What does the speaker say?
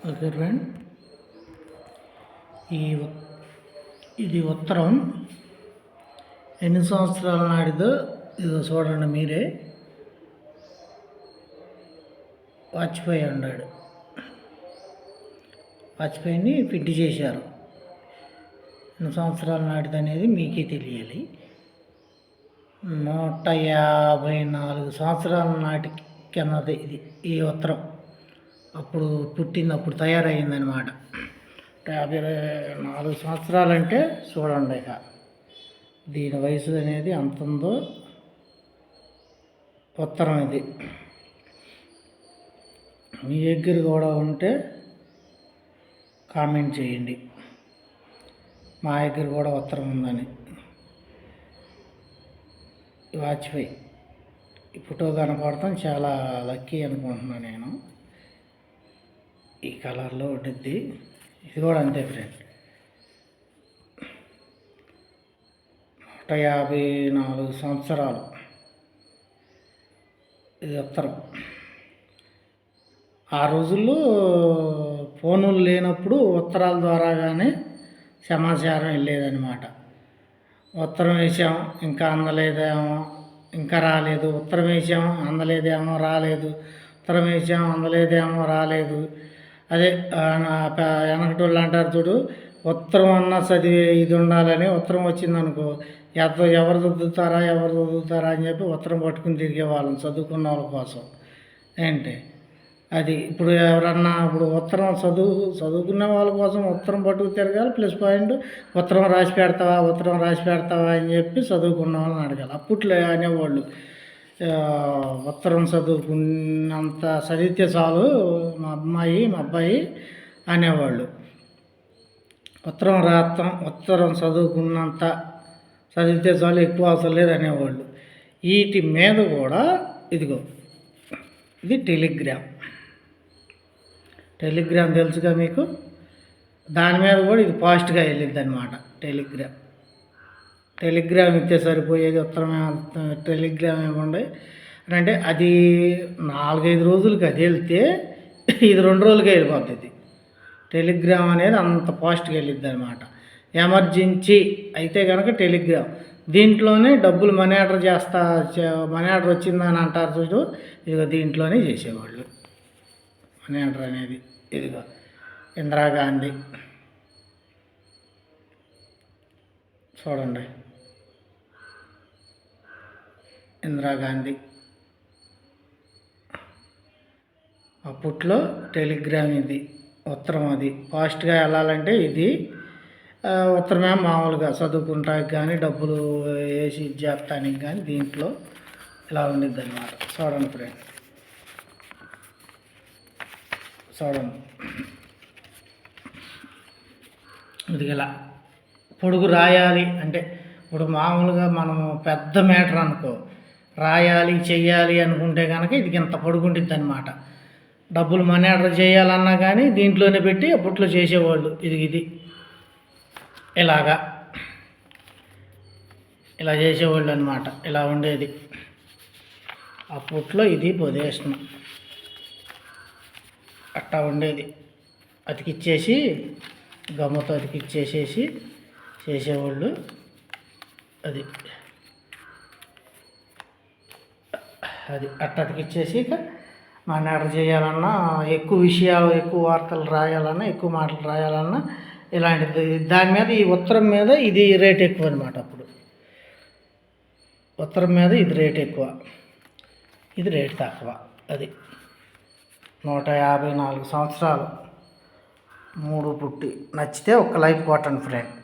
Okay friend, ఈ ఇది ఉత్తరం ఎన్ని సంవత్సరాల నాటిదో ఇదో చూడండి మీరే. వాజ్పేయి ఉన్నాడు, వాజ్పేయిని ఫిట్ చేశారు. ఎన్ని సంవత్సరాల నాటిది అనేది మీకే తెలియాలి. 154 సంవత్సరాల నాటి కిందది ఇది, ఈ ఉత్తరం. అప్పుడు పుట్టింది, అప్పుడు తయారయ్యిందనమాట. 54 సంవత్సరాలంటే చూడండి ఇక దీని వయసు అనేది అంత ఉందో. ఉత్తరం ఇది మీ దగ్గర కూడా ఉంటే కామెంట్ చేయండి, మా దగ్గర కూడా ఉత్తరం ఉందని. వాజ్పేయి ఈ ఫోటో కనపడతాం చాలా లక్కీ అనుకుంటున్నాను నేను. ఈ కలర్లో ఉంటుంది, ఇది కూడా అంతే ఫ్రెండ్. 154 సంవత్సరాలు ఇది ఉత్తరం. ఆ రోజుల్లో ఫోనులు లేనప్పుడు ఉత్తరాల ద్వారాగానే సమాచారం వెళ్ళేదన్నమాట. ఉత్తరం వేసాం ఇంకా అందలేదేమో, ఇంకా రాలేదు. ఉత్తరం వేసాం అందలేదేమో, రాలేదు. ఉత్తరం వేసాం అందలేదేమో, రాలేదు. అదే వెనకటోళ్ళు అంటారు చూడు, ఉత్తరం అన్నా చదివే ఇది ఉండాలని. ఉత్తరం వచ్చిందనుకో ఎవరు చదువుతారా అని చెప్పి ఉత్తరం పట్టుకుని తిరిగేవాళ్ళం చదువుకున్న వాళ్ళ కోసం. ఏంటి అది ఇప్పుడు ఎవరన్నా ఇప్పుడు ఉత్తరం చదువుకునే వాళ్ళ కోసం ఉత్తరం పట్టుకు తిరగాలి. ప్లస్ పాయింట్ ఉత్తరం రాసి పెడతావా అని చెప్పి చదువుకున్న వాళ్ళని అడగాలి. అప్పట్లో అనేవాళ్ళు ఉత్తరం చదువుకున్నంత చదివితే చాలు మా అబ్బాయి అనేవాళ్ళు. ఉత్తరం చదువుకున్నంత చదివితే చాలు, ఎక్కువ అవసరం లేదు అనేవాళ్ళు. వీటి మీద కూడా ఇదిగో ఇది టెలిగ్రామ్ తెలుసుగా మీకు. దాని మీద కూడా ఇది ఫాస్ట్గా వెళ్ళిద్ది అనమాట. టెలిగ్రామ్ ఇస్తే సరిపోయేది, ఉత్తరం టెలిగ్రామ్ ఇవ్వండి అంటే అది 4-5 రోజులకి అది వెళ్తే ఇది 2 రోజులకే వెళ్ళిపోతుంది. టెలిగ్రామ్ అనేది అంత ఫాస్ట్గా వెళ్ళిద్ది అనమాట. ఎమర్జెన్సీ అయితే కనుక టెలిగ్రామ్. దీంట్లోనే డబ్బులు మనీ ఆర్డర్ వచ్చిందని అంటారు చూడు, ఇదిగో దీంట్లోనే చేసేవాళ్ళు మనీ ఆర్డర్ అనేది. ఇదిగో ఇందిరాగాంధీ చూడండి, ఇందిరాగాంధీ అప్పట్లో టెలిగ్రామ్ ఇది ఉత్తరం. అది ఫాస్ట్గా వెళ్ళాలంటే ఇది ఉత్తరమే. మామూలుగా చదువుకుంటానికి కానీ డబ్బులు వేసి చేస్తానికి కానీ దీంట్లో ఇలా ఉండిద్ది అనమాట. చూడండి ఫ్రెండ్, చూడండి ఇది ఇలా పొడుగు రాయాలి అంటే ఇప్పుడు మామూలుగా మనము పెద్ద మ్యాటర్ అనుకో రాయాలి చెయ్యాలి అనుకుంటే కనుక ఇది ఇంత పొడుగు ఉంటుంది అనమాట. డబ్బులు మనీ ఆర్డర్ చేయాలన్నా కానీ దీంట్లోనే పెట్టి అప్పట్లో చేసేవాళ్ళు. ఇది ఇలా చేసేవాళ్ళు అనమాట. ఇలా ఉండేది అప్పట్లో. ఇది పొజిషన్ అట్టా ఉండేది. అతికిచ్చేసి గమ్మతో అతికిచ్చేసేసి చేసేవాళ్ళు. అది అట్ట అతికిచ్చేసి ఇక మన ఆర్డర్ చేయాలన్నా ఎక్కువ విషయాలు, ఎక్కువ వార్తలు రాయాలన్నా, ఎక్కువ మాటలు రాయాలన్నా ఇలాంటిది. దాని మీద ఈ ఉత్తరం మీద ఇది రేట్ ఎక్కువ అనమాట. అప్పుడు ఉత్తరం మీద ఇది రేట్ ఎక్కువ, ఇది రేట్ తక్కువ. అది 154 సంవత్సరాలు 3 పుట్టి. నచ్చితే ఒక లైక్ కొట్టండి ఫ్రెండ్.